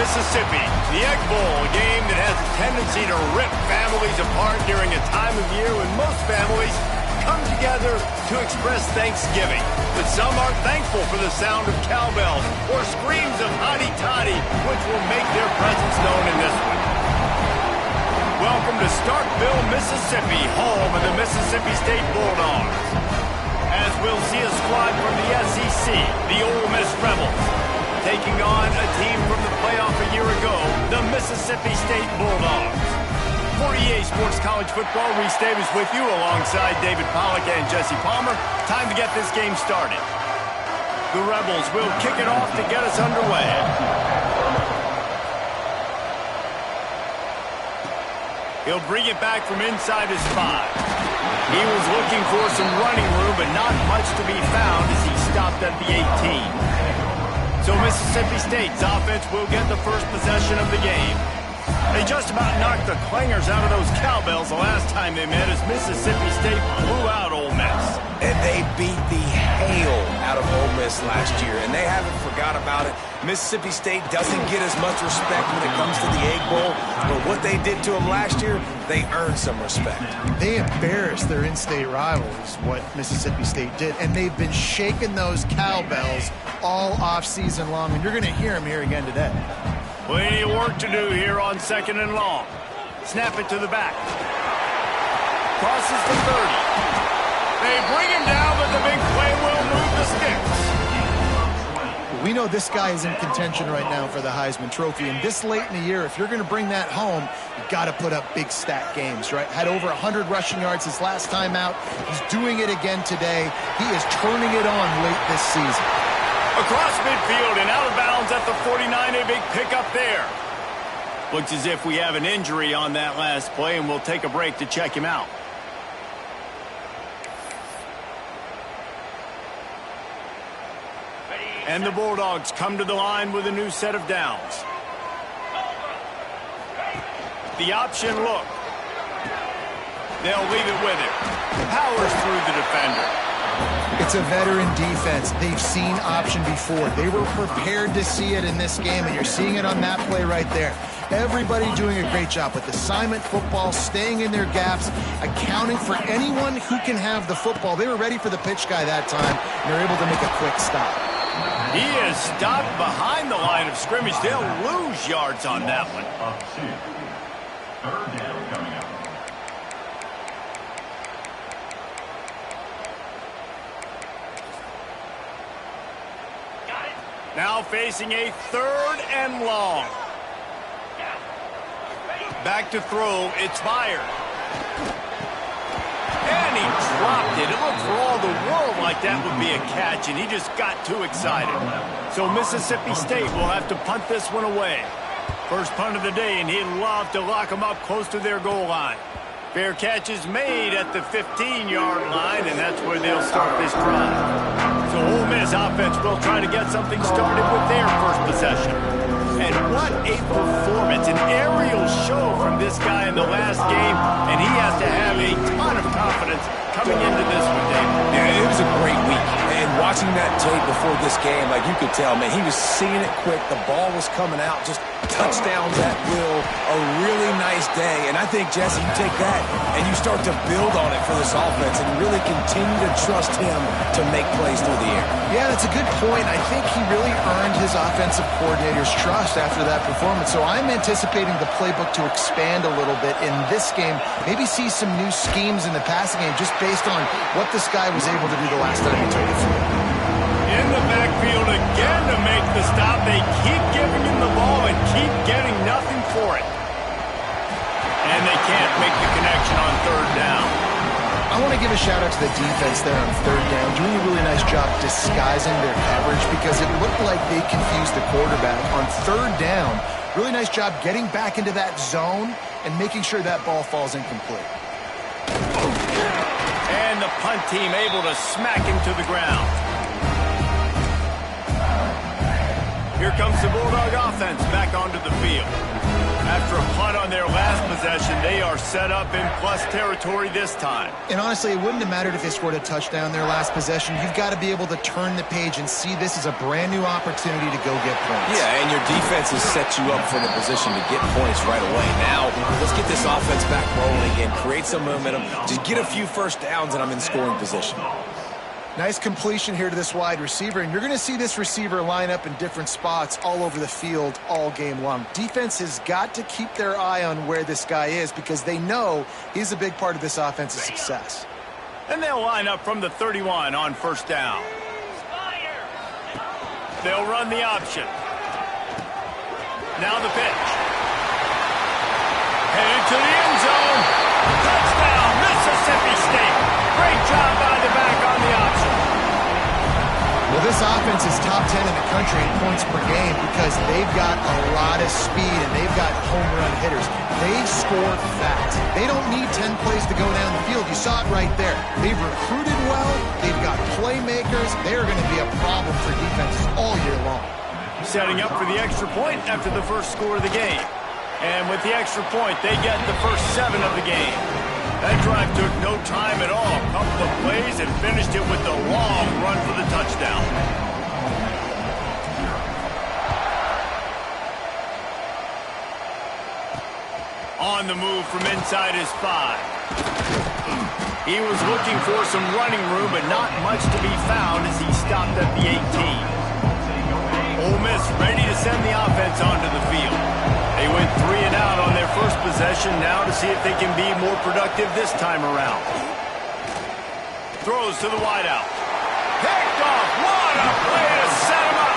Mississippi. The Egg Bowl, a game that has a tendency to rip families apart during a time of year when most families come together to express Thanksgiving. But some are thankful for the sound of cowbells or screams of hotty toddy, which will make their presence known in this one. Welcome to Starkville, Mississippi, home of the Mississippi State Bulldogs. As we'll see a squad from the SEC, the Ole Miss Rebels, taking on a team from the playoff a year ago, the Mississippi State Bulldogs. For EA Sports College Football, Reese Davis with you alongside David Pollack and Jesse Palmer. Time to get this game started. The Rebels will kick it off to get us underway. He'll bring it back from inside his 5. He was looking for some running room, but not much to be found as he stopped at the 18. So Mississippi State's offense will get the first possession of the game. They just about knocked the clangers out of those cowbells the last time they met as Mississippi State blew out Ole Miss. And they beat the hail out of Ole Miss last year, and they haven't forgot about it. Mississippi State doesn't get as much respect when it comes to the Egg Bowl, but what they did to them last year, they earned some respect. They embarrassed their in-state rivals, what Mississippi State did, and they've been shaking those cowbells all off-season long, and you're going to hear them here again today. Plenty of work to do here on 2nd and long. Snap it to the back. Crosses the 30. They bring him down, but the big play will move the sticks. We know this guy is in contention right now for the Heisman Trophy, and this late in the year, if you're going to bring that home, you've got to put up big stat games, right? Had over 100 rushing yards his last time out. He's doing it again today. He is turning it on late this season. Across midfield and out of bounds at the 49, a big pickup there. Looks as if we have an injury on that last play, and we'll take a break to check him out. And the Bulldogs come to the line with a new set of downs. The option look. They'll leave it with him. Powers through the defender. It's a veteran defense. They've seen option before. They were prepared to see it in this game, and you're seeing it on that play right there. Everybody doing a great job with assignment football, staying in their gaps, accounting for anyone who can have the football. They were ready for the pitch guy that time, and they're able to make a quick stop. He is stopped behind the line of scrimmage. They'll lose yards on that one. 3rd down coming up. Now facing a 3rd and long. Back to throw. It's fired. And he dropped it. It looked for all the world like that would be a catch, and he just got too excited. So Mississippi State will have to punt this one away. First punt of the day, and he'd love to lock them up close to their goal line. Fair catch is made at the 15-yard line, and that's where they'll start this drive. So Ole Miss offense will try to get something started with their first possession. And what a performance, an aerial show from this guy in the last game, and he has to have a ton of confidence coming into this one, Dave. Yeah, it was a great week. And watching that tape before this game, like you could tell, man, he was seeing it quick. The ball was coming out, just touchdowns at will. A really nice day. And I think, Jesse, you take that and you start to build on it for this offense and really continue to trust him to make plays through the air. Yeah, that's a good point. I think he really earned his offensive coordinator's trust after that performance. So I'm anticipating the playbook to expand a little bit in this game. Maybe see some new schemes in the passing game just based on what this guy was able to do the last time he took the field. In the backfield again to make the stop. They keep giving him the ball and keep getting nothing for it. And they can't make the connection on 3rd down. I want to give a shout-out to the defense there on 3rd down, doing a really nice job disguising their coverage because it looked like they confused the quarterback. On 3rd down, really nice job getting back into that zone and making sure that ball falls incomplete. And the punt team able to smack him to the ground. Here comes the Bulldog offense back onto the field. After a punt on their last possession, they are set up in plus territory this time. And honestly, it wouldn't have mattered if they scored a touchdown their last possession. You've got to be able to turn the page and see this as a brand new opportunity to go get points. Yeah, and your defense has set you up for the position to get points right away. Now, let's get this offense back rolling again, create some momentum, just get a few first downs, and I'm in scoring position. Nice completion here to this wide receiver, and you're going to see this receiver line up in different spots all over the field all game long. Defense has got to keep their eye on where this guy is because they know he's a big part of this offense's success. And they'll line up from the 31 on first down. They'll run the option. Now the pitch. Headed to the end zone. Touchdown, Mississippi State. Great job by the back on the option. Well, this offense is top 10 in the country in points per game because they've got a lot of speed and they've got home run hitters. They score fast. They don't need 10 plays to go down the field. You saw it right there. They've recruited well. They've got playmakers. They're going to be a problem for defenses all year long. Setting up for the extra point after the first score of the game. And with the extra point, they get the first 7 of the game. That drive took no time at all. A couple of plays and finished it with a long run for the touchdown. On the move from inside his 5. He was looking for some running room, but not much to be found as he stopped at the 18. Ole Miss ready to send the offense onto the field. They went 3 and out on their first possession, now to see if they can be more productive this time around. Throws to the wideout. Picked off. What a play to set him up.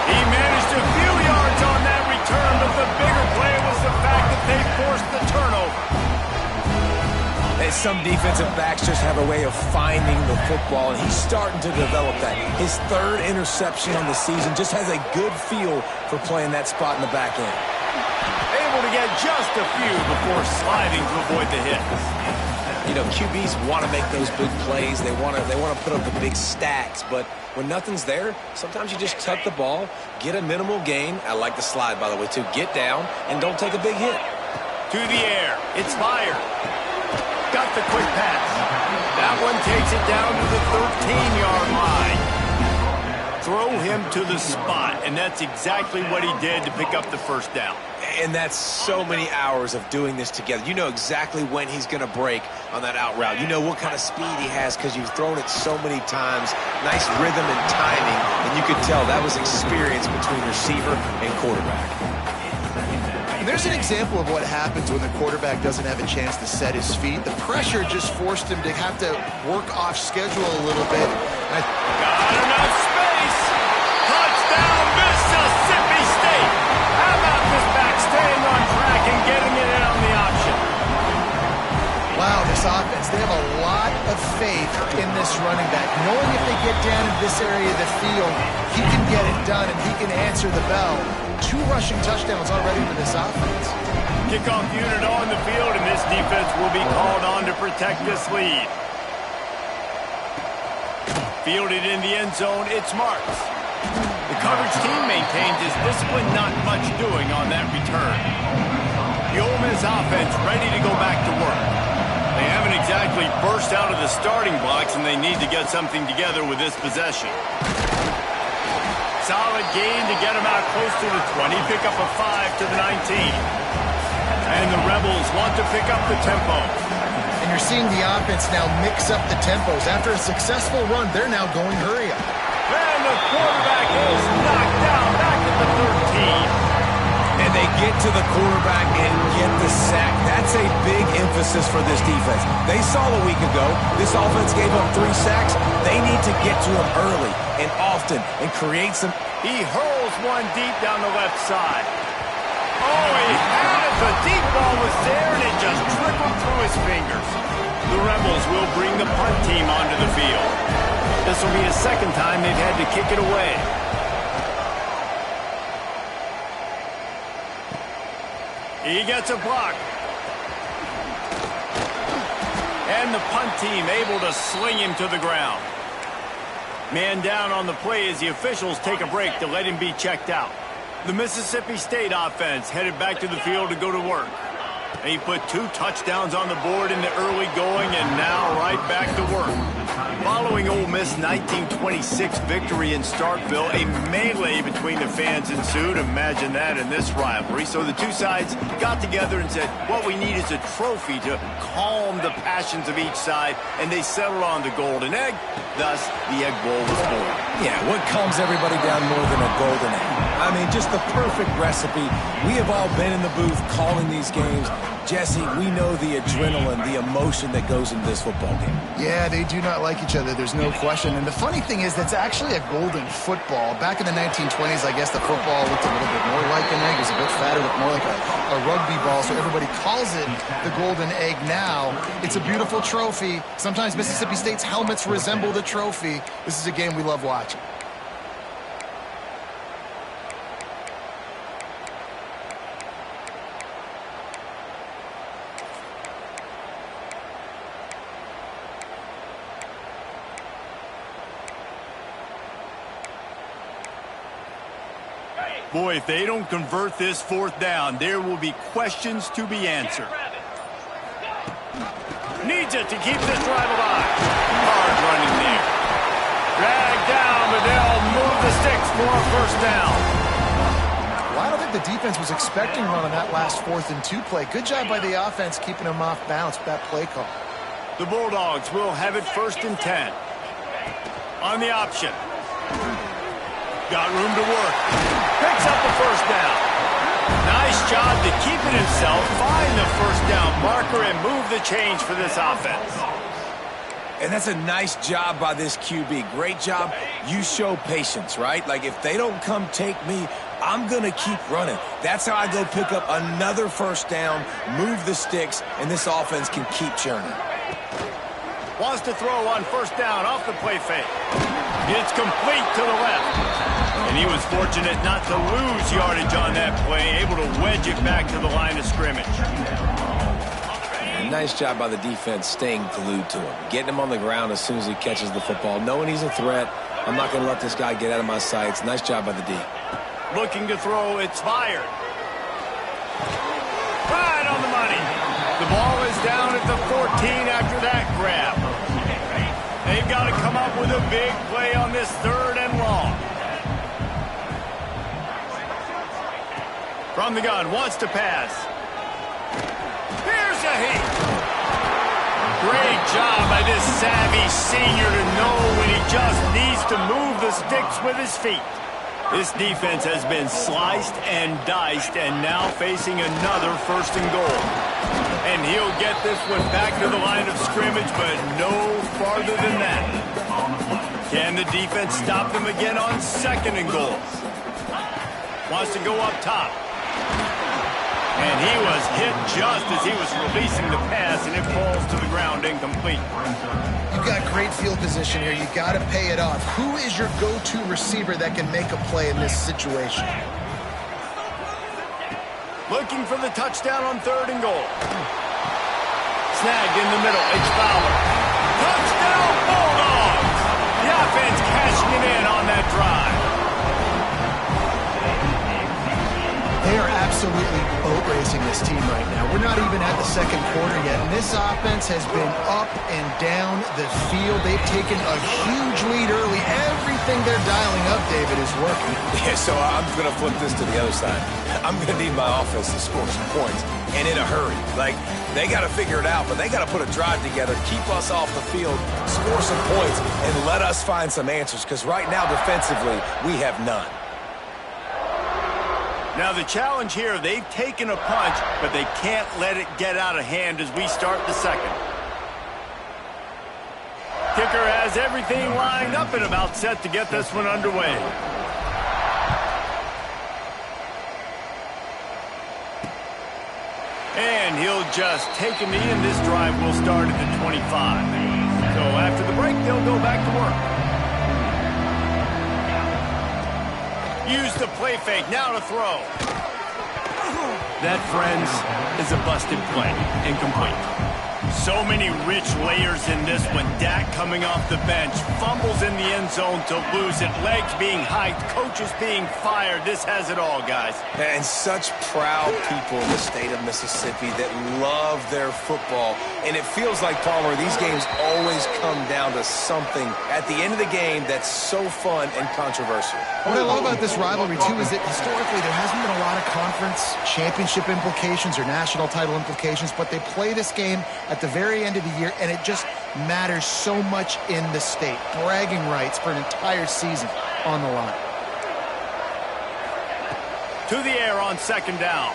He managed a few yards on that return, but the bigger play was the fact that they forced the turnover. Some defensive backs just have a way of finding the football, and he's starting to develop that. His 3rd interception on the season, just has a good feel for playing that spot in the back end. Able to get just a few before sliding to avoid the hit. You know, QBs want to make those big plays. They want to put up the big stacks, but when nothing's there, sometimes you just tuck the ball, get a minimal gain. I like the slide, by the way, too. Get down and don't take a big hit. To the air. It's fired. Got the quick pass. That one takes it down to the 13-yard line. Throw him to the spot, and that's exactly what he did to pick up the first down. And that's so many hours of doing this together. You know exactly when he's going to break on that out route. You know what kind of speed he has because you've thrown it so many times. Nice rhythm and timing, and you could tell that was experience between receiver and quarterback. There's an example of what happens when the quarterback doesn't have a chance to set his feet. The pressure just forced him to have to work off schedule a little bit. Got enough space. Touchdown, Mississippi State. How about this back staying on track and getting it in on the option? Wow, this offense, they have a lot of faith in this running back. Knowing if they get down in this area of the field, he can get it done and he can answer the bell. 2 rushing touchdowns already for this offense. Kickoff unit on the field, and this defense will be called on to protect this lead. Fielded in the end zone, it's Marks. The coverage team maintains his discipline, not much doing on that return. The Ole Miss offense ready to go back to work. They haven't exactly burst out of the starting blocks, and they need to get something together with this possession. Solid gain to get him out close to the 20. Pick up a 5 to the 19. And the Rebels want to pick up the tempo. And you're seeing the offense now mix up the tempos. After a successful run, they're now going hurry up. And the quarterback is knocked down back at the 13. And they get to the quarterback and get the sack. That's a big emphasis for this defense. They saw a week ago, this offense gave up 3 sacks. They need to get to him early and often and create some. He hurls one deep down the left side. Oh, he had it. The deep ball was there, and it just trickled through his fingers. The Rebels will bring the punt team onto the field. This will be the 2nd time they've had to kick it away. He gets a block. And the punt team able to sling him to the ground. Man down on the play as the officials take a break to let him be checked out. The Mississippi State offense headed back to the field to go to work. He put 2 touchdowns on the board in the early going and now right back to work. Following Ole Miss' 1926 victory in Starkville, a melee between the fans ensued. Imagine that in this rivalry. So the two sides got together and said, what we need is a trophy to calm the passions of each side, and they settled on the golden egg. Thus, the Egg Bowl was born. Yeah, what calms everybody down more than a golden egg? I mean, just the perfect recipe. We have all been in the booth calling these games. Jesse, we know the adrenaline, the emotion that goes into this football game. Yeah, they do not like each other. There's no question. And the funny thing is, that's actually a golden football. Back in the 1920s, I guess the football looked a little bit more like an egg. It was a bit fatter, looked more like a rugby ball. So everybody calls it the golden egg now. It's a beautiful trophy. Sometimes Mississippi State's helmets resemble the trophy. This is a game we love watching. Boy, if they don't convert this 4th down, there will be questions to be answered. Needs it to keep this drive alive. Hard running there. Dragged down, but they'll move the sticks for a 1st down. Well, I don't think the defense was expecting run on that last 4th and 2 play. Good job by the offense keeping them off balance with that play call. The Bulldogs will have it 1st and 10. On the option. Got room to work. Picks up the 1st down. Nice job to keep it himself, find the 1st down marker, and move the change for this offense. And that's a nice job by this QB. Great job. You show patience, right? Like, if they don't come take me, I'm going to keep running. That's how I go pick up another 1st down, move the sticks, and this offense can keep churning. Wants to throw on 1st down off the play fake. It's complete to the left. And he was fortunate not to lose yardage on that play, able to wedge it back to the line of scrimmage. And nice job by the defense staying glued to him, getting him on the ground as soon as he catches the football, knowing he's a threat. I'm not going to let this guy get out of my sights. Nice job by the D. Looking to throw, it's fired. Right on the money. The ball is down at the 14 after that grab. They've got to come up with a big play on this 3rd and long. From the gun, wants to pass. Here's a heat. Great job by this savvy senior to know when he just needs to move the sticks with his feet. This defense has been sliced and diced and now facing another 1st and goal. And he'll get this one back to the line of scrimmage, but no farther than that. Can the defense stop them again on 2nd and goal? Wants to go up top. And he was hit just as he was releasing the pass, and it falls to the ground incomplete. You've got great field position here. You got to pay it off. Who is your go-to receiver that can make a play in this situation? Looking for the touchdown on 3rd and goal. Snagged in the middle. It's Fowler. Touchdown, Bulldogs! The offense cashing it in on that drive. They are absolutely boat racing this team right now. We're not even at the 2nd quarter yet, and this offense has been up and down the field. They've taken a huge lead early. Everything they're dialing up, David, is working. Yeah, so I'm going to flip this to the other side. I'm going to need my offense to score some points, and in a hurry. Like, they got to figure it out, but they got to put a drive together, keep us off the field, score some points, and let us find some answers, because right now, defensively, we have none. Now the challenge here, they've taken a punch, but they can't let it get out of hand as we start the 2nd. Kicker has everything lined up and about set to get this one underway. And he'll just take a knee, and this drive will start at the 25. So after the break, they'll go back to work. Use the play fake, now to throw. That, friends, is a busted play. Incomplete. So many rich layers in this one. Dak coming off the bench, fumbles in the end zone to lose it, legs being hiked, coaches being fired. This has it all, guys. And such proud people in the state of Mississippi that love their football. And it feels like, Palmer, these games always come down to something at the end of the game that's so fun and controversial. What I love about this rivalry, too, is that historically there hasn't been a lot of conference championship implications or national title implications, but they play this game at the very end of the year, and it just matters so much in the state. Bragging rights for an entire season on the line. To the air on second down.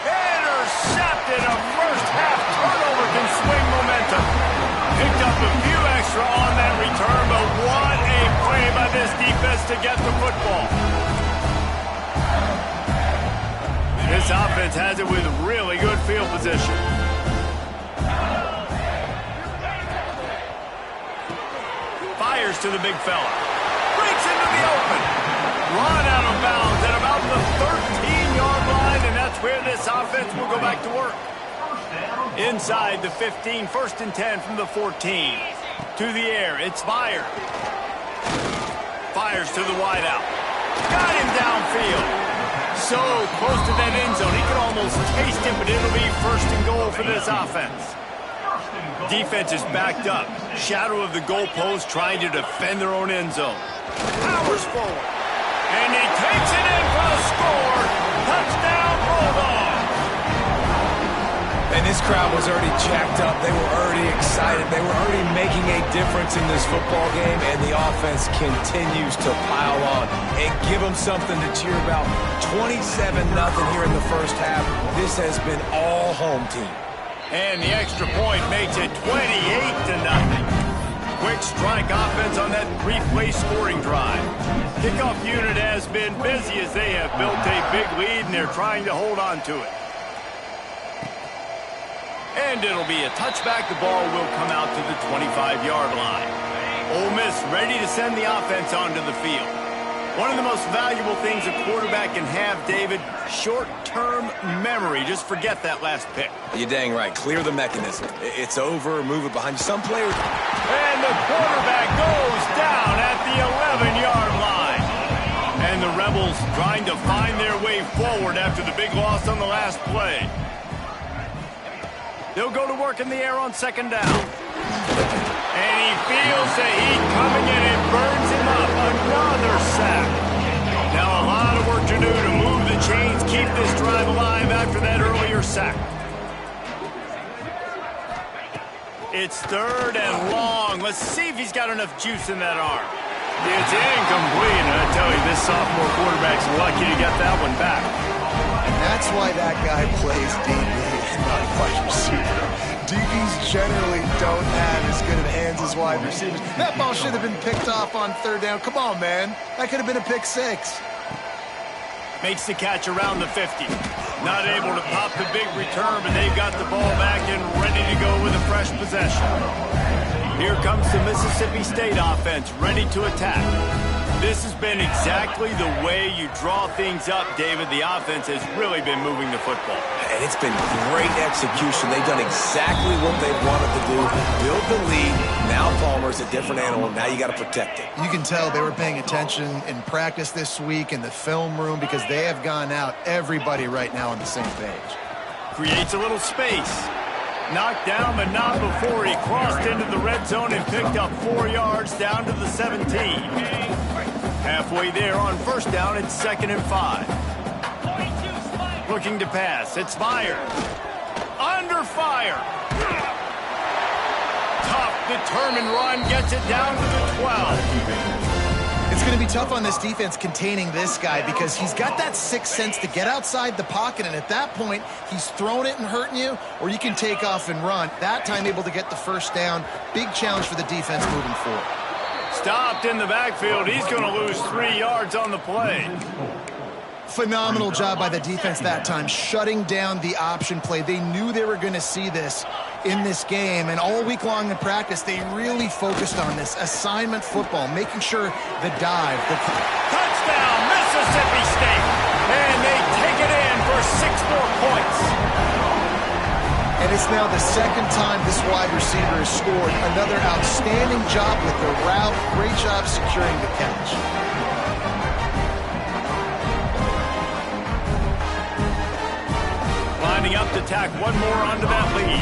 Intercepted. A first half turnover can swing momentum. Picked up a few extra on that return, but what a play by this defense to get the football. This offense has it with really good field position. Fires to the big fella. Breaks into the open. Run out of bounds at about the 13-yard line, and that's where this offense will go back to work. Inside the 15, 1st and 10 from the 14. To the air, it's Meyer. Fires to the wideout. Got him downfield. So close to that end zone, he could almost taste it, but it'll be 1st and goal for this offense. Defense is backed up. Shadow of the goalpost trying to defend their own end zone. Powers forward. And he takes it in for the score. Touchdown, Bulldogs. And this crowd was already jacked up. They were already excited. They were already making a difference in this football game, and the offense continues to pile on and give them something to cheer about. 27-0 here in the first half. This has been all home team. And the extra point makes it 28-0. Quick strike offense on that three-play scoring drive. Kickoff unit has been busy as they have built a big lead, and they're trying to hold on to it. And it'll be a touchback. The ball will come out to the 25-yard line. Ole Miss ready to send the offense onto the field. One of the most valuable things a quarterback can have, David, short-term memory. Just forget that last pick. You're dang right. Clear the mechanism. It's over. Move it behind you. Some players... And the quarterback goes down at the 11-yard line. And the Rebels trying to find their way forward after the big loss on the last play. They'll go to work in the air on second down. And he feels the heat coming in and burns him up. Another sack. Now a lot of work to do to move the chains, keep this drive alive after that earlier sack. It's 3rd and long. Let's see if he's got enough juice in that arm. It's incomplete, and I tell you, this sophomore quarterback's lucky to get that one back. And that's why that guy plays DB and not wide receiver. DBs generally don't have as good of hands as wide receivers. That ball should have been picked off on 3rd down. Come on, man. That could have been a pick 6. Makes the catch around the 50. Not able to pop the big return, but they've got the ball back and ready to go with a fresh possession. Here comes the Mississippi State offense, ready to attack. This has been exactly the way you draw things up, David. The offense has really been moving the football. And it's been great execution. They've done exactly what they've wanted to do. Build the lead. Now Palmer's a different animal. Now you got to protect it. You can tell they were paying attention in practice this week in the film room because they have gone out, everybody right now on the same page. Creates a little space. Knocked down, but not before he crossed into the red zone and picked up 4 yards down to the 17. Halfway there on 1st down, it's 2nd and 5. Looking to pass, it's Meyer. Under fire. Tough, determined run, gets it down to the 12. It's going to be tough on this defense containing this guy because he's got that sixth sense to get outside the pocket, and at that point, he's throwing it and hurting you, or you can take off and run. That time able to get the 1st down. Big challenge for the defense moving forward. Stopped in the backfield. He's going to lose 3 yards on the play. Phenomenal job by the defense that time, shutting down the option play. They knew they were going to see this in this game, and all week long in practice, they really focused on this assignment football, making sure the dive. Touchdown, Mississippi State, and they take it in for 6 more points. And it's now the second time this wide receiver has scored. Another outstanding job with the route. Great job securing the catch. Lining up to tack one more onto that lead.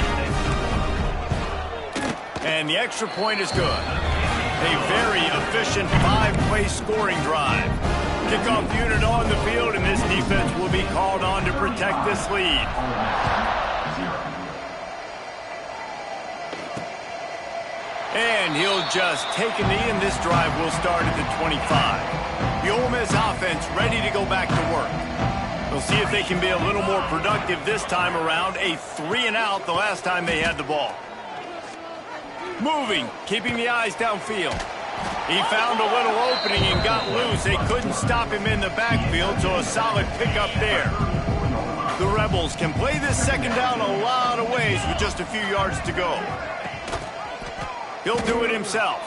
And the extra point is good. A very efficient 5-play scoring drive. Kickoff unit on the field, and this defense will be called on to protect this lead. And he'll just take a knee, and this drive will start at the 25. The Ole Miss offense ready to go back to work. We'll see if they can be a little more productive this time around. A 3-and-out the last time they had the ball. Moving, keeping the eyes downfield. He found a little opening and got loose. They couldn't stop him in the backfield, so a solid pickup there. The Rebels can play this second down a lot of ways with just a few yards to go. He'll do it himself.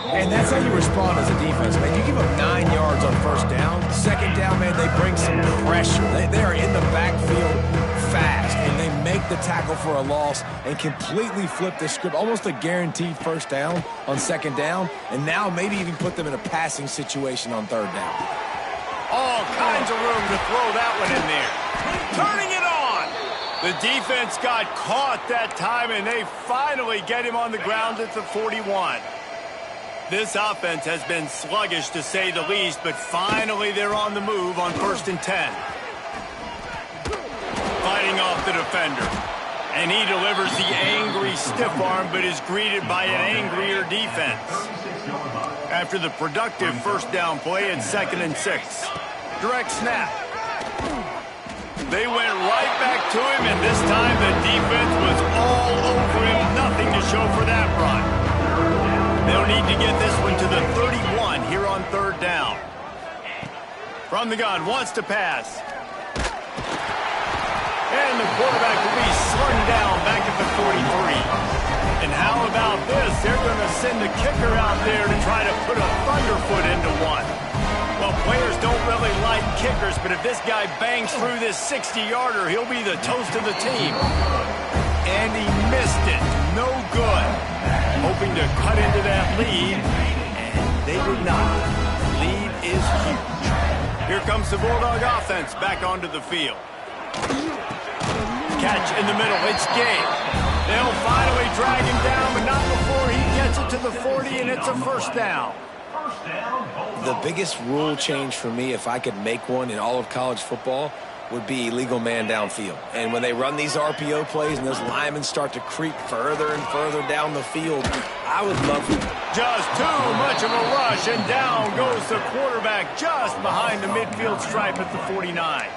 And that's how you respond as a defense, man. You give up 9 yards on first down. Second down, man, they bring some pressure. They are in the backfield fast, and they make the tackle for a loss and completely flip the script. Almost a guaranteed first down on second down, and now maybe even put them in a passing situation on third down. All kinds of room to throw that one in there. Turning it on. The defense got caught that time, and they finally get him on the ground at the 41. This offense has been sluggish, to say the least, but finally they're on the move on 1st and 10. Fighting off the defender. And he delivers the angry stiff arm, but is greeted by an angrier defense. After the productive first down play at 2nd and 6. Direct snap. They went right back to him, and this time the defense was all over him. Nothing to show for that run. They'll need to get this one to the 31 here on 3rd down. From the gun, wants to pass. And the quarterback will be slung down back at the 43. And how about this? They're going to send the kicker out there to try to put a thunderfoot into one. Well, players don't really like kickers, but if this guy bangs through this 60-yarder, he'll be the toast of the team. And he missed it. No good. Hoping to cut into that lead, and they did not. Lead is huge. Here comes the Bulldog offense back onto the field. Catch in the middle. It's Gabe. They'll finally drag him down, but not before he gets it to the 40, and it's a first down. The biggest rule change for me, if I could make one in all of college football, would be illegal man downfield. And when they run these RPO plays and those linemen start to creep further and further down the field, I would love it. Just too much of a rush, and down goes the quarterback just behind the midfield stripe at the 49.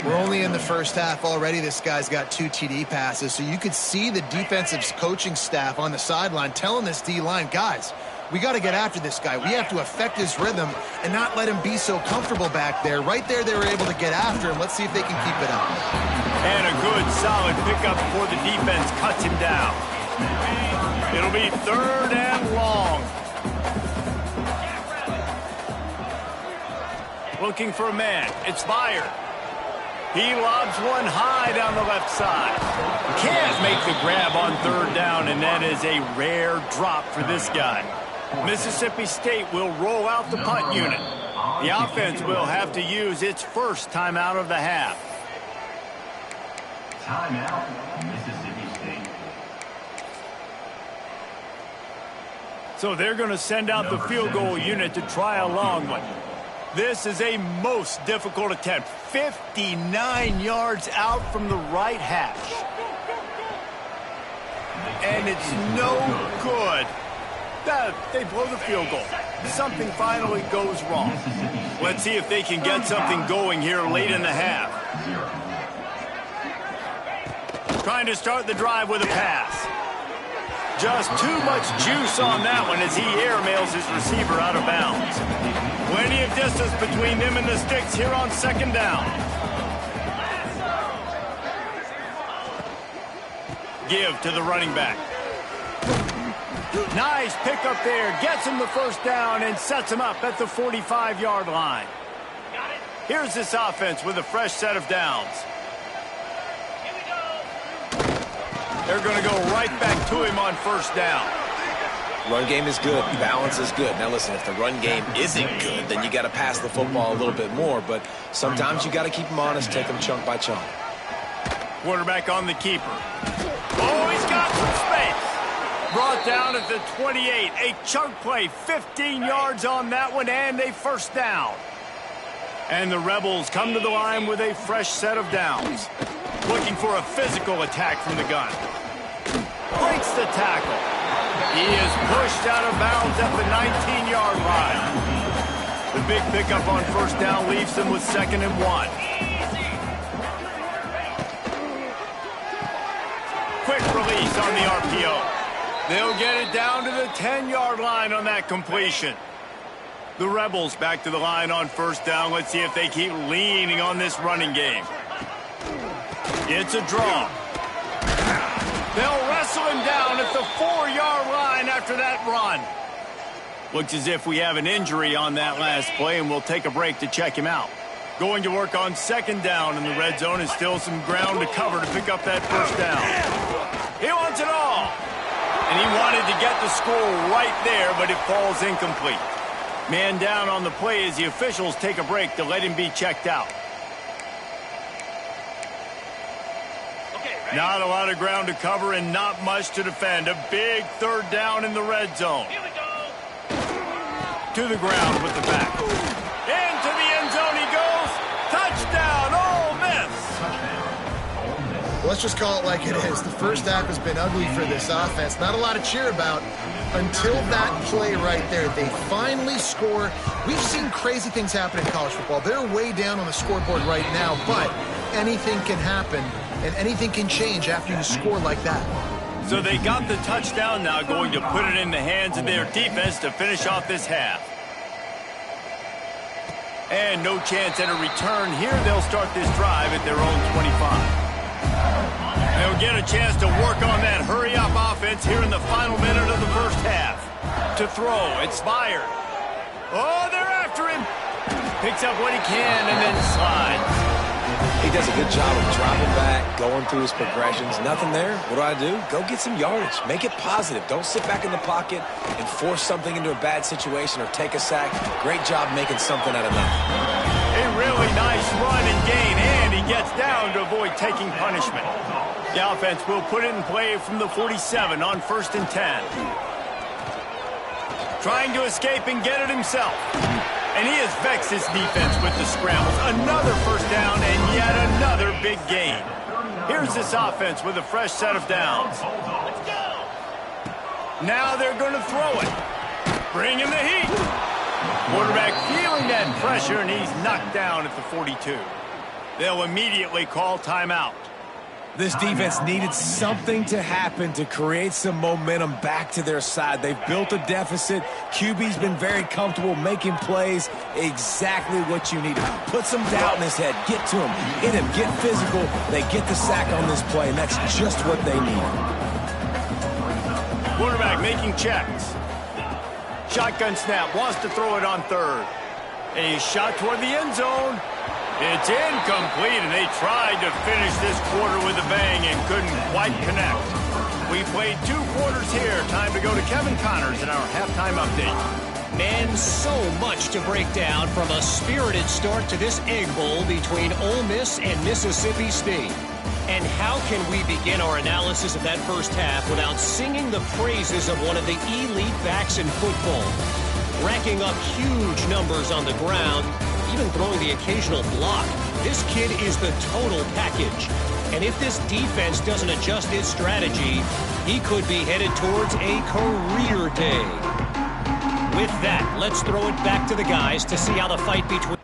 We're only in the first half already. This guy's got 2 TD passes, so you could see the defensive coaching staff on the sideline telling this D-line, guys, we got to get after this guy. We have to affect his rhythm and not let him be so comfortable back there. Right there, they were able to get after him. Let's see if they can keep it up. And a good, solid pickup before the defense cuts him down. It'll be 3rd and long. Looking for a man. It's Byard. He lobs one high down the left side. Can't make the grab on 3rd down, and that is a rare drop for this guy. Mississippi State will roll out the punt unit. The offense will have to use its first timeout of the half. Timeout, Mississippi State. So they're going to send out the field goal unit to try a long one. This is a most difficult attempt. 59 yards out from the right hash. And it's no good. They blow the field goal. Something finally goes wrong. Let's see if they can get something going here late in the half. Trying to start the drive with a pass. Just too much juice on that one as he airmails his receiver out of bounds. Plenty of distance between them and the sticks here on 2nd down. Give to the running back. Nice pickup there. Gets him the first down and sets him up at the 45-yard line. Here's this offense with a fresh set of downs. They're going to go right back to him on first down. Run game is good. Balance is good. Now, listen, if the run game isn't good, then you got to pass the football a little bit more. But sometimes you got to keep them honest, take them chunk by chunk. Quarterback on the keeper. Oh, he's got some space. Brought down at the 28. A chunk play, 15 yards on that one, and a first down. And the Rebels come to the line with a fresh set of downs. Looking for a physical attack from the gun. Breaks the tackle. He is pushed out of bounds at the 19-yard line. The big pickup on first down leaves them with 2nd and 1. Quick release on the RPO. They'll get it down to the 10-yard line on that completion. The Rebels back to the line on first down. Let's see if they keep leaning on this running game. It's a draw. They'll wrestle him down at the 4-yard line after that run. Looks as if we have an injury on that last play, and we'll take a break to check him out. Going to work on 2nd down in the red zone, and still some ground to cover to pick up that first down. He wants it all. And he wanted to get the score right there, but it falls incomplete. Man down on the play as the officials take a break to let him be checked out. Not a lot of ground to cover and not much to defend. A big 3rd down in the red zone. Here we go. To the ground with the back. Into the end zone he goes. Touchdown, Ole Miss. Let's just call it like it is. The first half has been ugly for this offense. Not a lot to cheer about until that play right there. They finally score. We've seen crazy things happen in college football. They're way down on the scoreboard right now, but anything can happen, and anything can change after you score like that. So they got the touchdown now, going to put it in the hands of their defense to finish off this half. And no chance at a return here. They'll start this drive at their own 25. They'll get a chance to work on that hurry-up offense here in the final minute of the first half. To throw, it's Byard. Oh, they're after him. Picks up what he can and then slides. He does a good job of dropping back, going through his progressions. Nothing there. What do? Go get some yardage. Make it positive. Don't sit back in the pocket and force something into a bad situation or take a sack. Great job making something out of nothing. A really nice run and gain, and he gets down to avoid taking punishment. The offense will put it in play from the 47 on 1st and 10. Trying to escape and get it himself. And he has vexed his defense with the scrambles. Another first down and yet another big gain. Here's this offense with a fresh set of downs. Now they're going to throw it. Bring in the heat. Quarterback feeling that pressure, and he's knocked down at the 42. They'll immediately call timeout. This defense needed something to happen to create some momentum back to their side. They've built a deficit. QB's been very comfortable making plays. Exactly what you need. Put some doubt in his head. Get to him. Hit him. Get physical. They get the sack on this play, and that's just what they need. Quarterback making checks. Shotgun snap. Wants to throw it on 3rd. A shot toward the end zone. It's incomplete, and they tried to finish this quarter with a bang and couldn't quite connect. We played 2 quarters here. Time to go to Kevin Connors in our halftime update. And so much to break down from a spirited start to this Egg Bowl between Ole Miss and Mississippi State. And how can we begin our analysis of that first half without singing the praises of one of the elite backs in football? Racking up huge numbers on the ground, even throwing the occasional block. This kid is the total package. And if this defense doesn't adjust its strategy, he could be headed towards a career day. With that, let's throw it back to the guys to see how the fight between...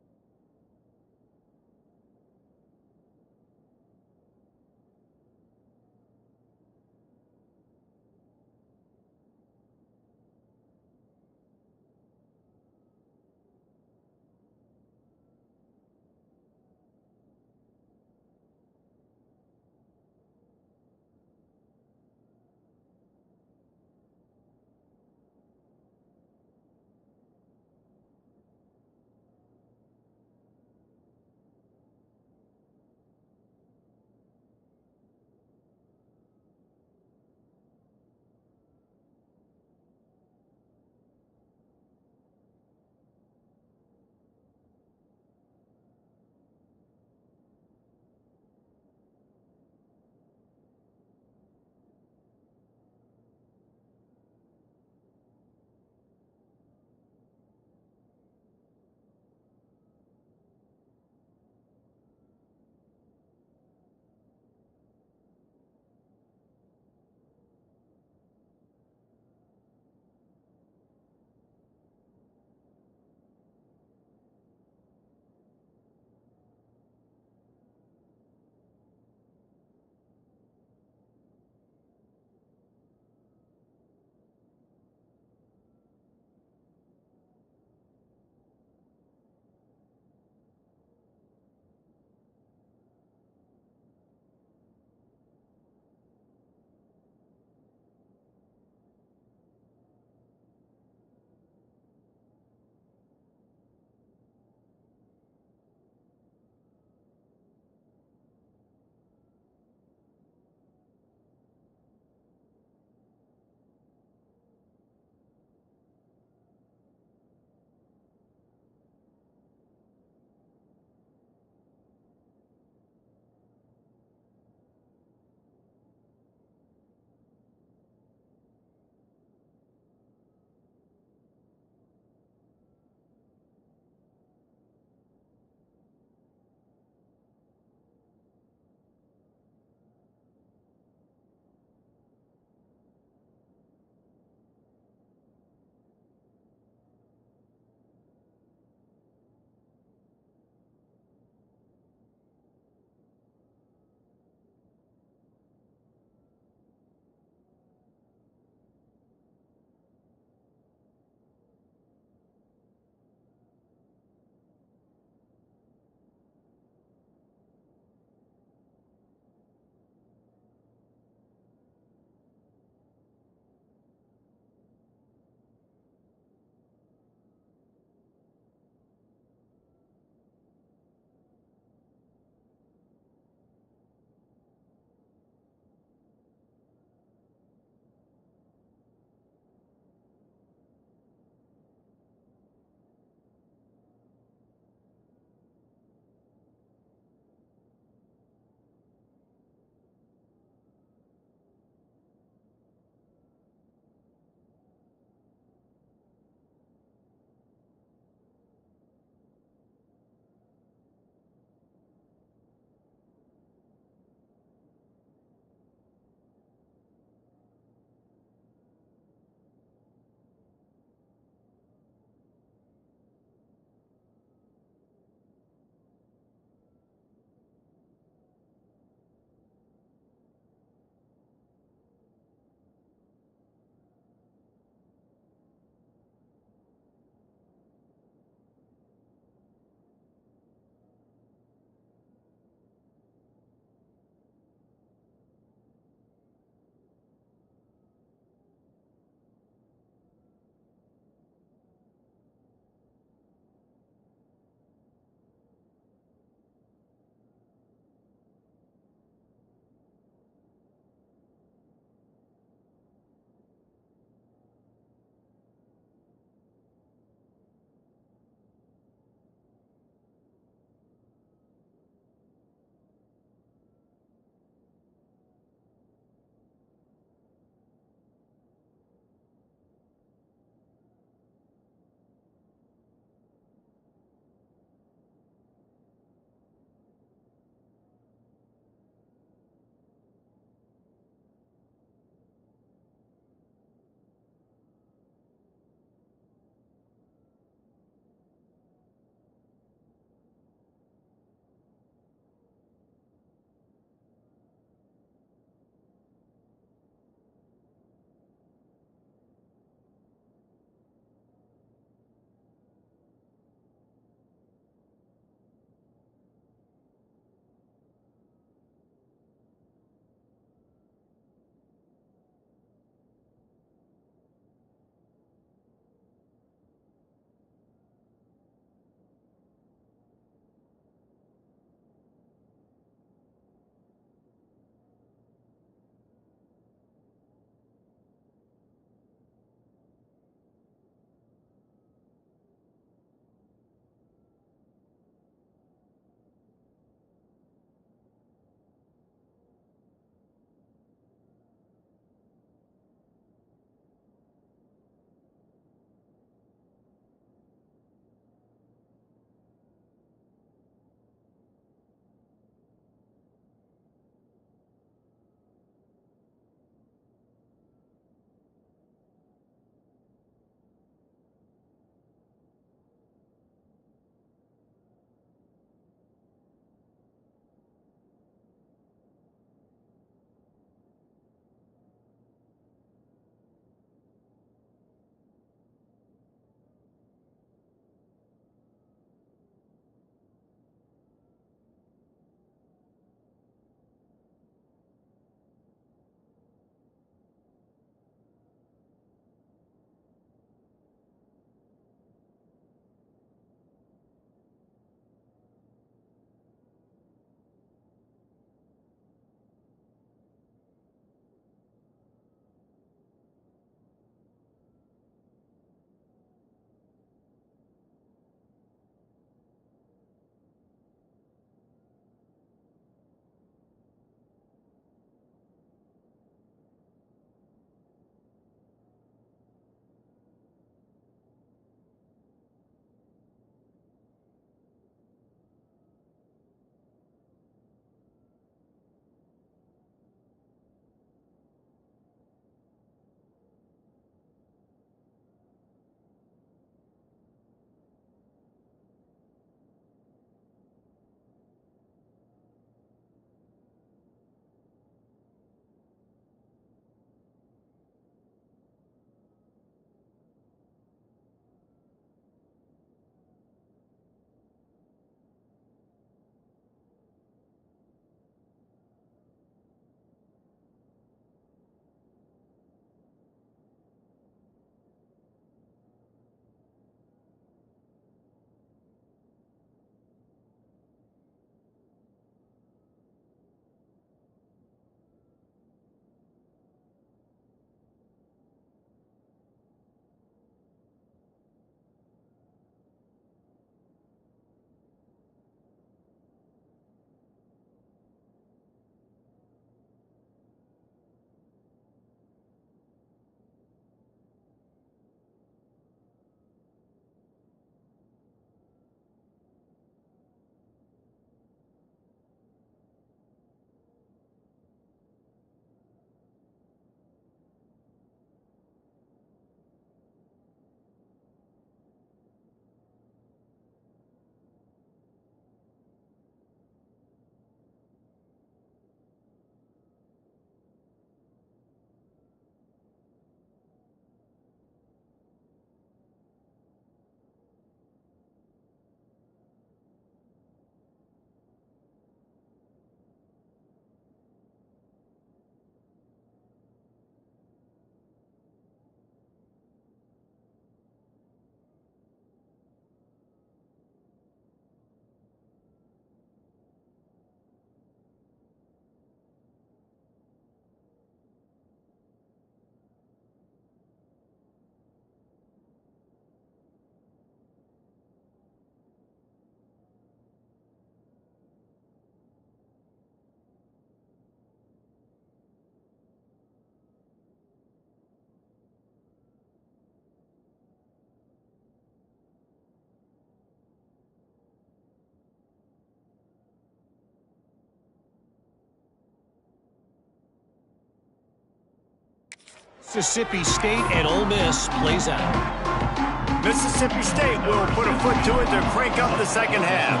Mississippi State and Ole Miss plays out. Mississippi State will put a foot to it to crank up the second half.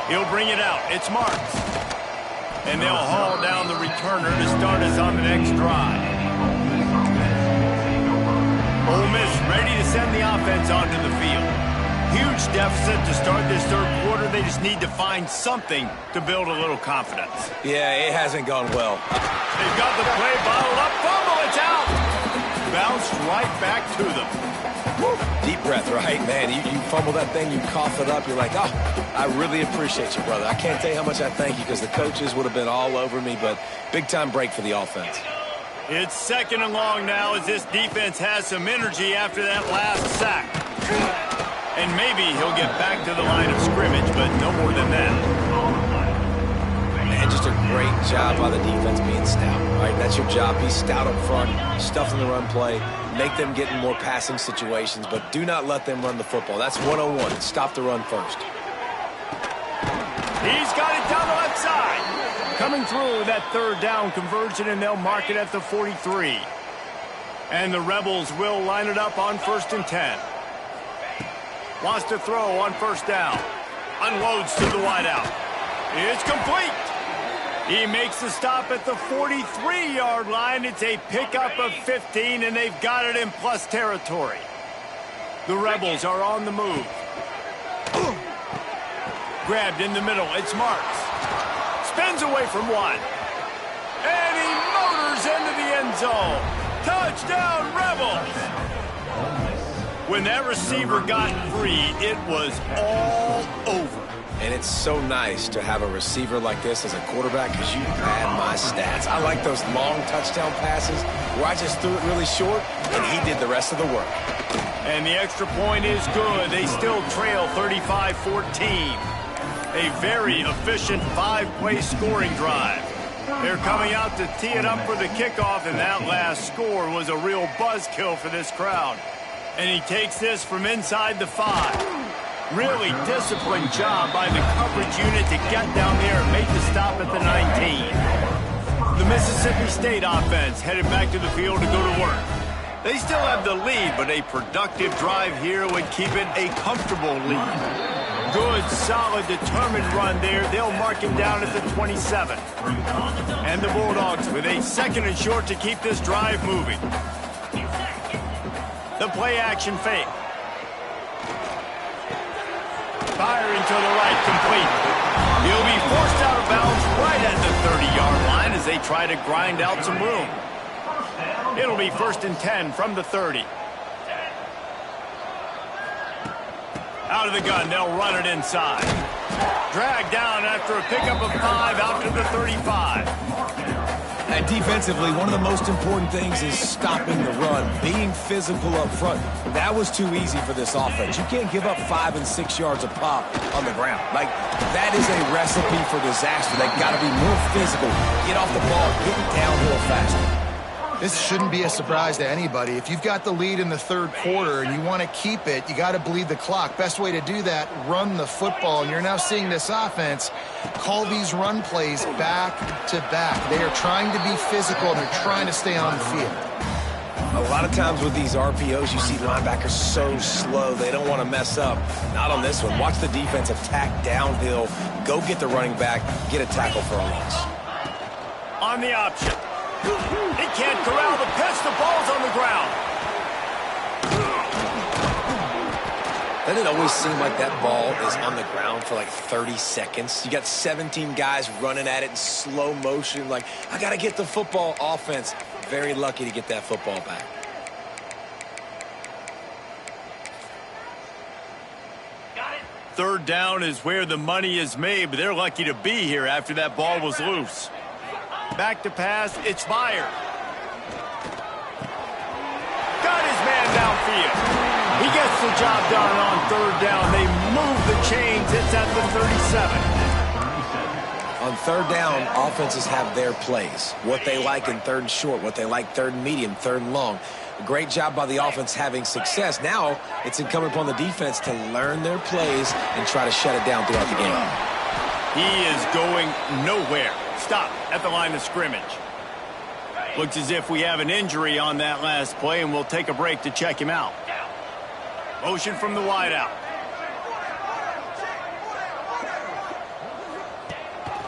He'll bring it out. It's Marks. And they'll haul down the returner to start us on the next drive. Ole Miss ready to send the offense onto the field. Huge deficit to start this third quarter. They just need to find something to build a little confidence. Yeah, it hasn't gone well. They've got the play bottled up. Fumble, it's out. Bounced right back to them. Woo. Deep breath, right? Man, you fumble that thing, you cough it up. You're like, oh, I really appreciate you, brother. I can't tell you how much I thank you because the coaches would have been all over me, but big-time break for the offense. It's second and long now as this defense has some energy after that last sack. And maybe he'll get back to the line of scrimmage, but no more than that. Man, just a great job by the defense being stout, right? That's your job. Be stout up front, stuff in the run play, make them get in more passing situations, but do not let them run the football. That's 101. Stop the run first. He's got it down the left side. Coming through that third down conversion, and they'll mark it at the 43. And the Rebels will line it up on 1st and 10. Wants to throw on 1st down. Unloads to the wideout. It's complete. He makes the stop at the 43-yard line. It's a pickup of 15, and they've got it in plus territory. The Rebels are on the move. Grabbed in the middle. It's Marks. Spins away from one. And he motors into the end zone. Touchdown, Rebels! When that receiver got free, it was all over. And it's so nice to have a receiver like this as a quarterback because you pad my stats. I like those long touchdown passes where I just threw it really short and he did the rest of the work. And the extra point is good. They still trail 35-14. A very efficient 5-play scoring drive. They're coming out to tee it up for the kickoff, and that last score was a real buzzkill for this crowd. And he takes this from inside the 5. Really disciplined job by the coverage unit to get down there and make the stop at the 19. The Mississippi State offense headed back to the field to go to work. They still have the lead, but a productive drive here would keep it a comfortable lead. Good, solid, determined run there. They'll mark him down at the 27. And the Bulldogs with a 2nd and short to keep this drive moving. The play action fake. Firing to the right, complete. He'll be forced out of bounds right at the 30-yard line as they try to grind out some room. It'll be 1st and 10 from the 30. Out of the gun, they'll run it inside. Dragged down after a pickup of 5 out to the 35. And defensively, one of the most important things is stopping the run, being physical up front. That was too easy for this offense. You can't give up 5 and 6 yards a pop on the ground. Like, that is a recipe for disaster. They've got to be more physical, get off the ball, get downhill faster. This shouldn't be a surprise to anybody. If you've got the lead in the third quarter and you want to keep it, you got to bleed the clock. Best way to do that, run the football. And you're now seeing this offense call these run plays back to back. They are trying to be physical, and they're trying to stay on the field. A lot of times with these RPOs, you see linebackers so slow, they don't want to mess up. Not on this one. Watch the defense attack downhill, go get the running back, get a tackle for a loss. On the option. He can't corral the pitch. The ball's on the ground. Doesn't it always seem like that ball is on the ground for like 30 seconds? You got 17 guys running at it in slow motion. Like, I got to get the football. Offense, very lucky to get that football back. Third down is where the money is made, but they're lucky to be here after that ball was loose. Back to pass, it's Meyer. Got his man downfield. He gets the job done on third down. They move the chains. It's at the 37. On third down, offenses have their plays. What they like in third and short, what they like third and medium, third and long. A great job by the offense having success. Now it's incumbent upon the defense to learn their plays and try to shut it down throughout the game. He is going nowhere. Stop at the line of scrimmage. Looks as if we have an injury on that last play, and we'll take a break to check him out. Motion from the wideout.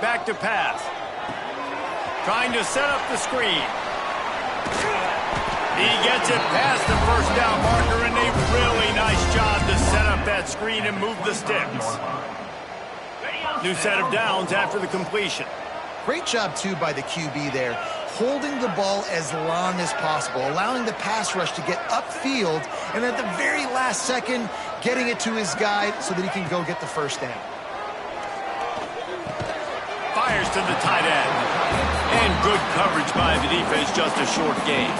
Back to pass. Trying to set up the screen. He gets it past the first down marker, and a really nice job to set up that screen and move the sticks. New set of downs after the completion. Great job, too, by the QB there, holding the ball as long as possible, allowing the pass rush to get upfield, and at the very last second, getting it to his guy so that he can go get the first down. Fires to the tight end. And good coverage by the defense, just a short gain.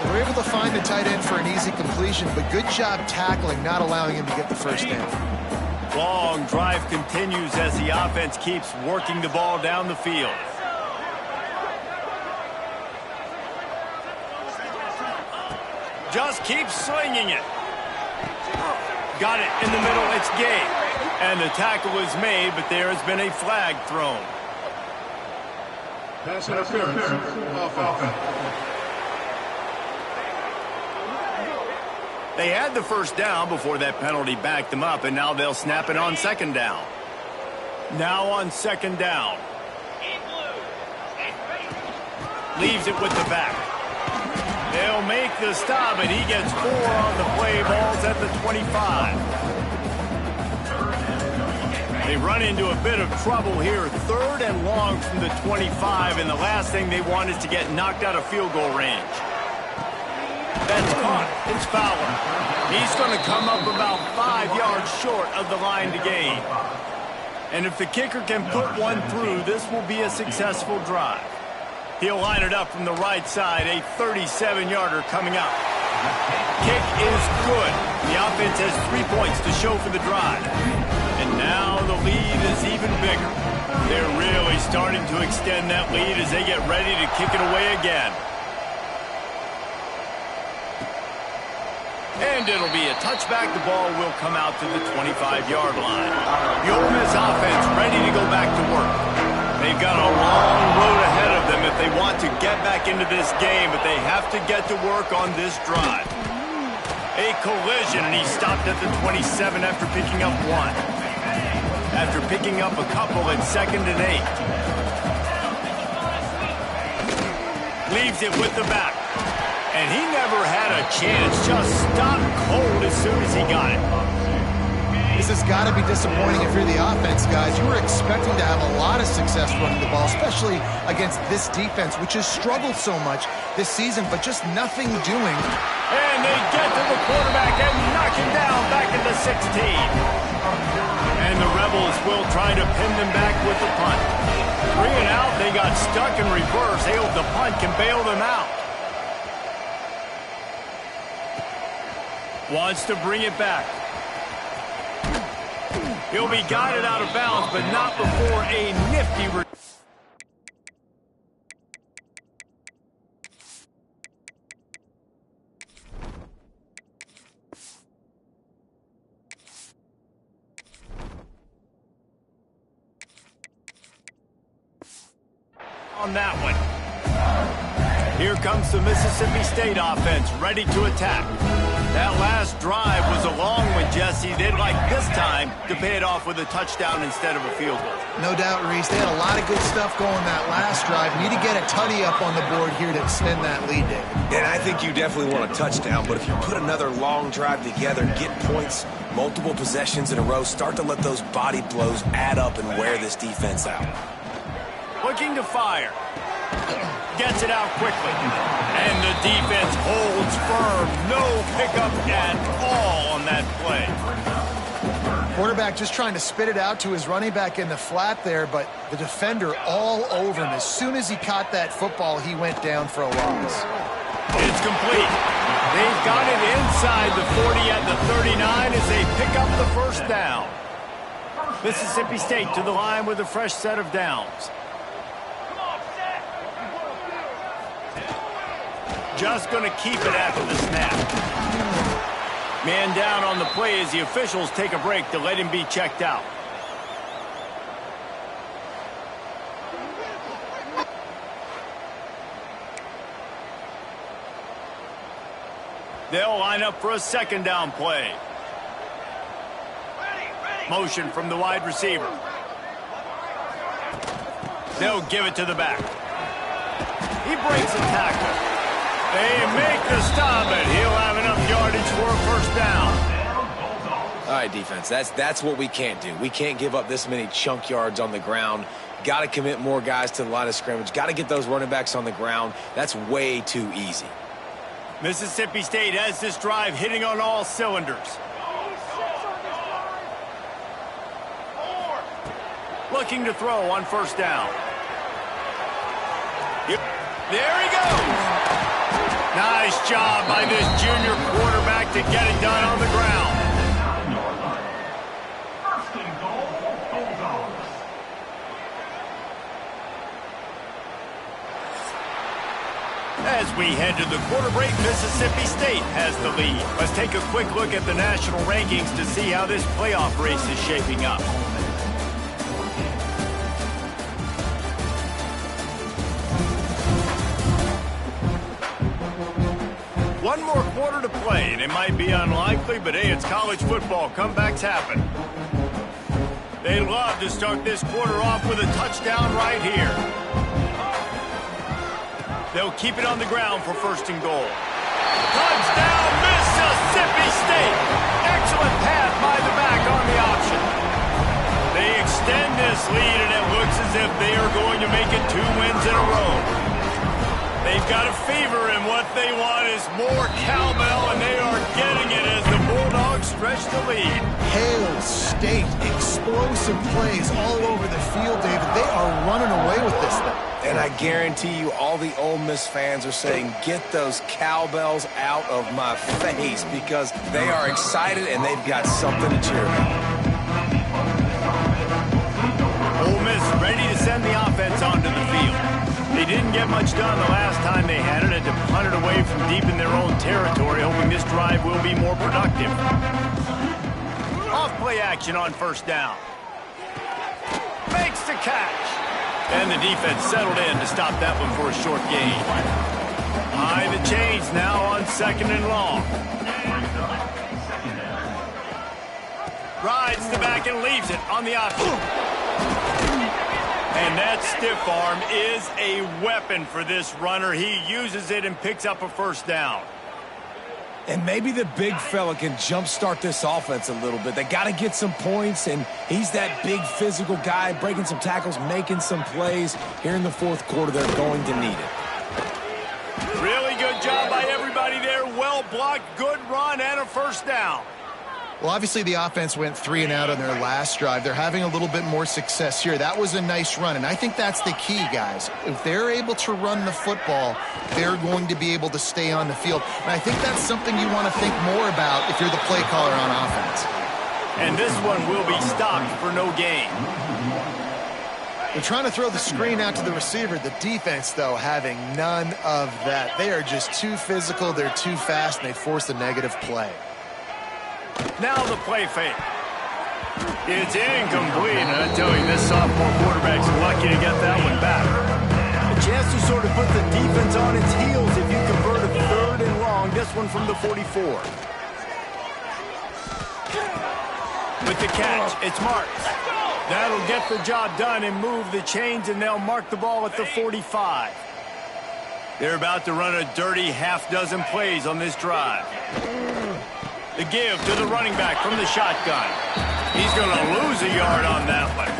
They were able to find the tight end for an easy completion, but good job tackling, not allowing him to get the first down. Long drive continues as the offense keeps working the ball down the field. Just keeps slinging it. Got it in the middle. It's game. And the tackle is made, but there has been a flag thrown. Pass interference. Offense. They had the first down before that penalty backed them up, and now they'll snap it on second down. Now on second down. Leaves it with the back. They'll make the stop, and he gets 4 on the play. Ball's at the 25. They run into a bit of trouble here. 3rd and long from the 25, and the last thing they want is to get knocked out of field goal range. That's caught. It's Fowler. He's going to come up about 5 yards short of the line to gain. And if the kicker can put one through, this will be a successful drive. He'll line it up from the right side, a 37-yarder coming up. Kick is good. The offense has 3 points to show for the drive. And now the lead is even bigger. They're really starting to extend that lead as they get ready to kick it away again. And it'll be a touchback. The ball will come out to the 25-yard line. The Ole Miss offense ready to go back to work. They've got a long road ahead of them if they want to get back into this game, but they have to get to work on this drive. A collision, and he stopped at the 27 after picking up 1. After picking up a couple at 2nd and 8. Leaves it with the back. And he never had a chance, just stopped cold as soon as he got it. This has got to be disappointing if you're the offense, guys. You were expecting to have a lot of success running the ball, especially against this defense, which has struggled so much this season, but just nothing doing. And they get to the quarterback and knock him down back at the 16. And the Rebels will try to pin them back with the punt. 3 and out, they got stuck in reverse. They hope the punt can bail them out. Wants to bring it back. He'll be guided out of bounds, but not before a nifty on that one. Here comes the Mississippi State offense, ready to attack. That last drive was a long one, Jesse. They'd like this time to pay it off with a touchdown instead of a field goal. No doubt, Reese. They had a lot of good stuff going that last drive. Need to get a tutty up on the board here to extend that lead, David. And I think you definitely want a touchdown, but if you put another long drive together, get points, multiple possessions in a row, start to let those body blows add up and wear this defense out. Looking to fire. Gets it out quickly. And the defense holds firm. No pickup at all on that play. Quarterback just trying to spit it out to his running back in the flat there, but the defender all over him. As soon as he caught that football, he went down for a loss. It's complete. They've got it inside the 40 at the 39 as they pick up the first down. Mississippi State to the line with a fresh set of downs. Just going to keep it after the snap. Man down on the play as the officials take a break to let him be checked out. They'll line up for a second down play. Motion from the wide receiver. They'll give it to the back. He breaks a tackle. They make the stop, and he'll have enough yardage for a first down. All right, defense, that's what we can't do. We can't give up this many chunk yards on the ground. Got to commit more guys to the line of scrimmage. Got to get those running backs on the ground. That's way too easy. Mississippi State has this drive hitting on all cylinders. Looking to throw on first down. There he goes. Nice job by this junior quarterback to get it done on the ground. As we head to the quarter break, Mississippi State has the lead. Let's take a quick look at the national rankings to see how this playoff race is shaping up. One more quarter to play, and it might be unlikely, but hey, it's college football. Comebacks happen. They love to start this quarter off with a touchdown right here. They'll keep it on the ground for first and goal. Touchdown, Mississippi State! Excellent pass by the back on the option. They extend this lead, and it looks as if they are going to make it 2 wins in a row. They've got a fever, and what they want is more cowbell, and they are getting it as the Bulldogs stretch the lead. Hail State, explosive plays all over the field, David. They are running away with this thing. And I guarantee you all the Ole Miss fans are saying, get those cowbells out of my face, because they are excited and they've got something to cheer about. Ole Miss ready to send the offense onto the field. They didn't get much done the last time they had it, and to punt it away from deep in their own territory, hoping this drive will be more productive. Off play action on first down. Makes the catch. And the defense settled in to stop that one for a short gain. High the chains now on second and long. Rides the back and leaves it on the option. And that stiff arm is a weapon for this runner. He uses it and picks up a first down. And maybe the big fella can jumpstart this offense a little bit. They got to get some points, and he's that big physical guy, breaking some tackles, making some plays. Here in the fourth quarter, they're going to need it. Really good job by everybody there. Well blocked, good run, and a first down. Well, obviously the offense went 3 and out on their last drive. They're having a little bit more success here. That was a nice run, and I think that's the key, guys. If they're able to run the football, they're going to be able to stay on the field. And I think that's something you want to think more about if you're the play caller on offense. And this one will be stopped for no gain. They're trying to throw the screen out to the receiver. The defense, though, having none of that. They are just too physical, they're too fast, and they force a negative play. Now the play fake. It's incomplete, and I tell you, this sophomore quarterback's lucky to get that one back. A chance to sort of put the defense on its heels if you convert a third and long. This one from the 44. With the catch, it's marked. That'll get the job done and move the chains, and they'll mark the ball at the 45. They're about to run a dirty half-dozen plays on this drive. The give to the running back from the shotgun. He's going to lose a yard on that one.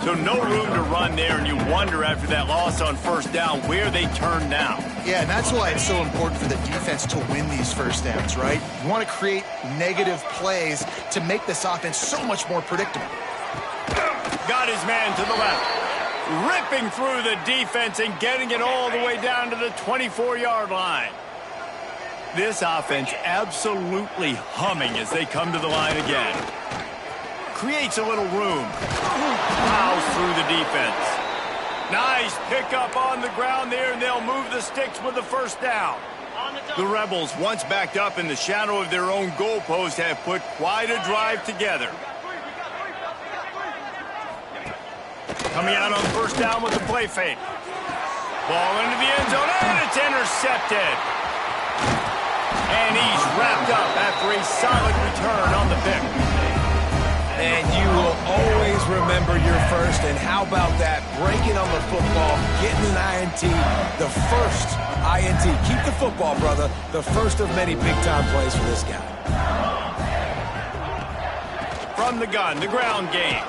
So no room to run there, and you wonder after that loss on first down where they turn now. Yeah, and that's why it's so important for the defense to win these first downs, right? You want to create negative plays to make this offense so much more predictable. Got his man to the left. Ripping through the defense and getting it all the way down to the 24-yard line. This offense absolutely humming as they come to the line again. Creates a little room. Plows through the defense. Nice pickup on the ground there, and they'll move the sticks with the first down. The Rebels, once backed up in the shadow of their own goalpost, have put quite a drive together. Coming out on first down with the play fake. Ball into the end zone, and it's intercepted. And he's wrapped up after a solid return on the pick. And you will always remember your first. And how about that? Breaking on the football, getting an INT, the first INT. Keep the football, brother. The first of many big-time plays for this guy. From the gun, the ground game.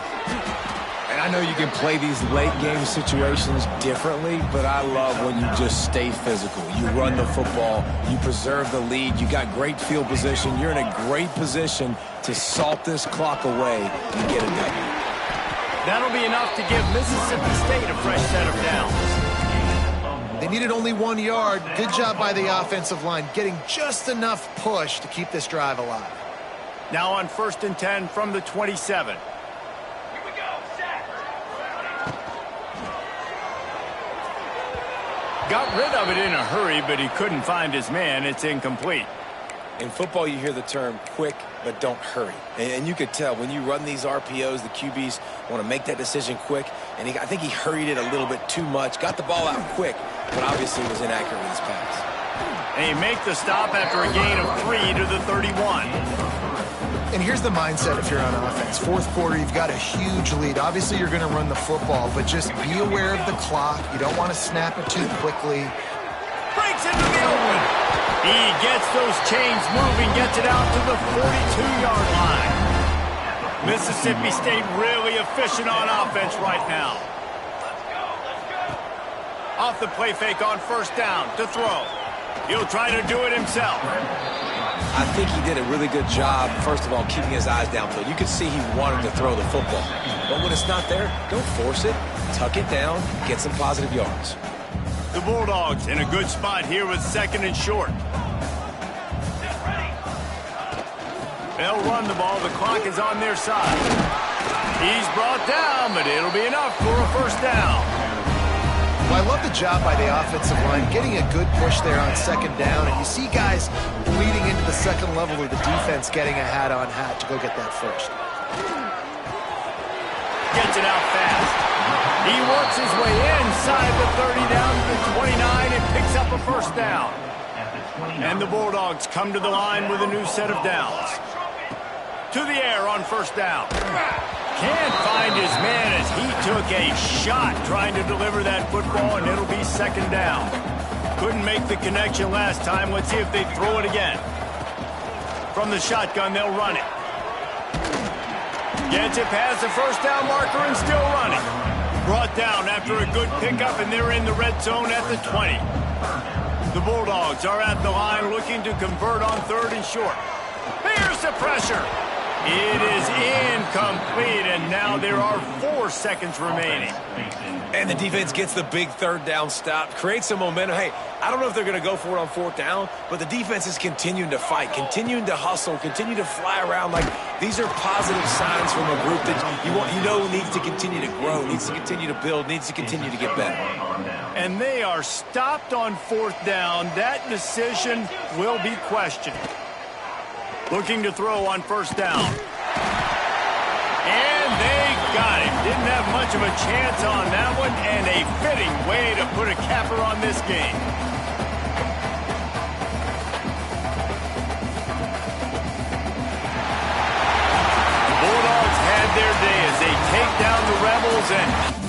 And I know you can play these late-game situations differently, but I love when you just stay physical. You run the football, you preserve the lead, you got great field position, you're in a great position to salt this clock away and get a W. That'll be enough to give Mississippi State a fresh set of downs. They needed only 1 yard. Good job by the offensive line, getting just enough push to keep this drive alive. Now on 1st and 10 from the 27. Got rid of it in a hurry, but he couldn't find his man. It's incomplete. In football, you hear the term quick, but don't hurry. And you could tell when you run these RPOs, the QBs want to make that decision quick. And I think he hurried it a little bit too much. Got the ball out quick, but obviously was inaccurate with his pass. And he make the stop after a gain of 3 to the 31. And here's the mindset if you're on offense. Fourth quarter, you've got a huge lead. Obviously, you're going to run the football, but just be aware of the clock. You don't want to snap it too quickly. Breaks into the open. He gets those chains moving, gets it out to the 42-yard line. Mississippi State really efficient on offense right now. Off the play fake on 1st down to throw. He'll try to do it himself. I think he did a really good job, first of all, keeping his eyes downfield. You could see he wanted to throw the football. But when it's not there, don't force it. Tuck it down, get some positive yards. The Bulldogs in a good spot here with 2nd and short. They'll run the ball. The clock is on their side. He's brought down, but it'll be enough for a 1st down. Well, I love the job by the offensive line, getting a good push there on 2nd down. And you see guys leading into the 2nd level of the defense getting a hat-on-hat to go get that first. Gets it out fast. He works his way inside the 30 down to the 29 and picks up a 1st down. And the Bulldogs come to the line with a new set of downs. To the air on 1st down. Can't find his man as he took a shot trying to deliver that football, and it'll be 2nd down. Couldn't make the connection last time. Let's see if they throw it again. From the shotgun, they'll run it. Gets it past the 1st down marker and still running. Brought down after a good pickup, and they're in the red zone at the 20. The Bulldogs are at the line looking to convert on 3rd and short. Here's the pressure. It is incomplete, and now there are 4 seconds remaining. And the defense gets the big 3rd down stop, creates some momentum. Hey, I don't know if they're going to go for it on 4th down, but the defense is continuing to fight, continuing to hustle, continue to fly around. Like, these are positive signs from a group that you know needs to continue to grow, needs to continue to build, needs to continue to get better. And they are stopped on 4th down. That decision will be questioned. Looking to throw on 1st down. And they got him. Didn't have much of a chance on that one, and a fitting way to put a capper on this game. The Bulldogs had their day as they take down the Rebels, and